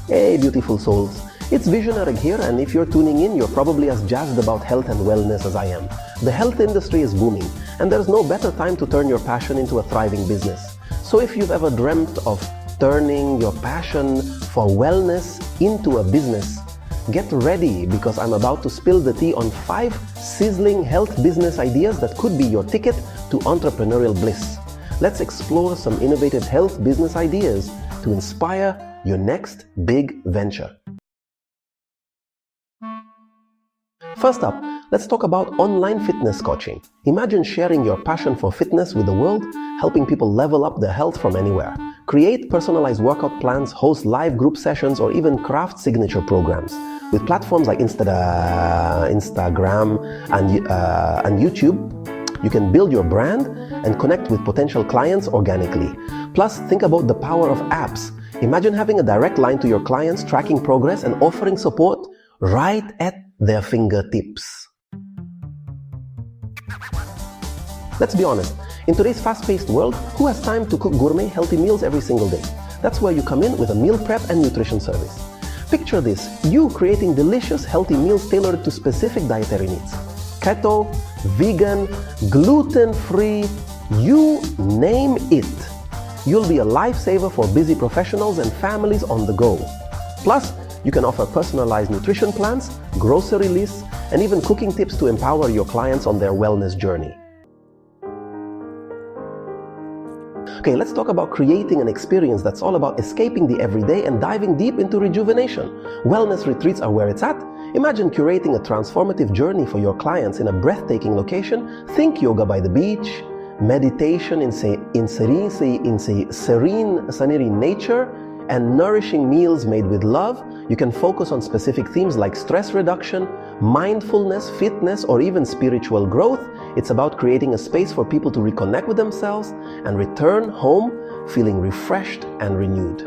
Hey beautiful souls, it's Visionareg here, and if you're tuning in, you're probably as jazzed about health and wellness as I am. The health industry is booming, and there's no better time to turn your passion into a thriving business. So if you've ever dreamt of turning your passion for wellness into a business, get ready, because I'm about to spill the tea on 5 sizzling health business ideas that could be your ticket to entrepreneurial bliss. Let's explore some innovative health business ideas to inspire your next big venture. First up, let's talk about online fitness coaching. Imagine sharing your passion for fitness with the world, helping people level up their health from anywhere. Create personalized workout plans, host live group sessions, or even craft signature programs. With platforms like Instagram and YouTube, you can build your brand and connect with potential clients organically. Plus, think about the power of apps. Imagine having a direct line to your clients, tracking progress, and offering support right at their fingertips. Let's be honest, in today's fast-paced world, who has time to cook gourmet, healthy meals every single day? That's where you come in with a meal prep and nutrition service. Picture this, you creating delicious, healthy meals tailored to specific dietary needs. Keto, vegan, gluten-free, you name it. You'll be a lifesaver for busy professionals and families on the go. Plus, you can offer personalized nutrition plans, grocery lists, and even cooking tips to empower your clients on their wellness journey. Okay, let's talk about creating an experience that's all about escaping the everyday and diving deep into rejuvenation. Wellness retreats are where it's at. Imagine curating a transformative journey for your clients in a breathtaking location. Think yoga by the beach, meditation in serene nature, and nourishing meals made with love. You can focus on specific themes like stress reduction, mindfulness, fitness, or even spiritual growth. It's about creating a space for people to reconnect with themselves and return home feeling refreshed and renewed.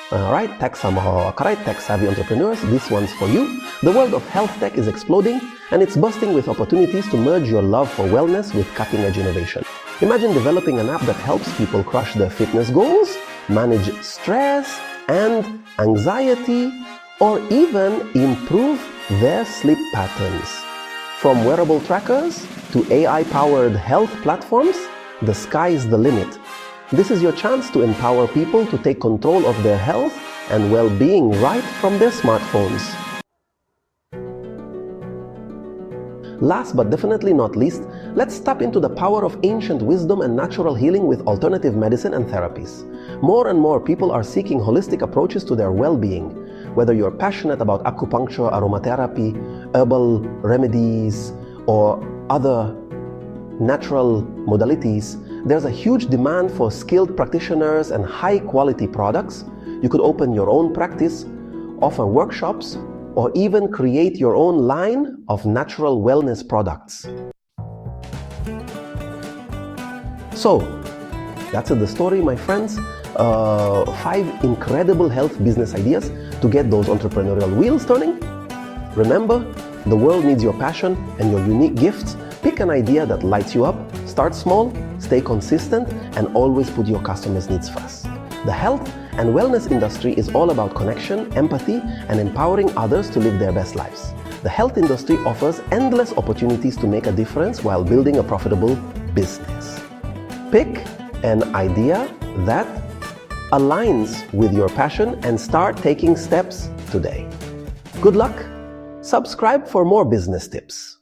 Alright, tech-savvy entrepreneurs, this one's for you. The world of health tech is exploding, and it's bursting with opportunities to merge your love for wellness with cutting-edge innovation. Imagine developing an app that helps people crush their fitness goals, manage stress and anxiety, or even improve their sleep patterns. From wearable trackers to AI-powered health platforms, the sky's the limit. This is your chance to empower people to take control of their health and well-being right from their smartphones. Last but definitely not least, let's tap into the power of ancient wisdom and natural healing with alternative medicine and therapies. More and more people are seeking holistic approaches to their well-being. Whether you're passionate about acupuncture, aromatherapy, herbal remedies, or other natural modalities, there's a huge demand for skilled practitioners and high-quality products. You could open your own practice, offer workshops, or even create your own line of natural wellness products. So, that's the story, my friends. 5 incredible health business ideas to get those entrepreneurial wheels turning. Remember, the world needs your passion and your unique gifts. Pick an idea that lights you up, start small, stay consistent, and always put your customers' needs first. The health and wellness industry is all about connection, empathy, and empowering others to live their best lives. The health industry offers endless opportunities to make a difference while building a profitable business. Pick an idea that aligns with your passion and start taking steps today. Good luck. Subscribe for more business tips.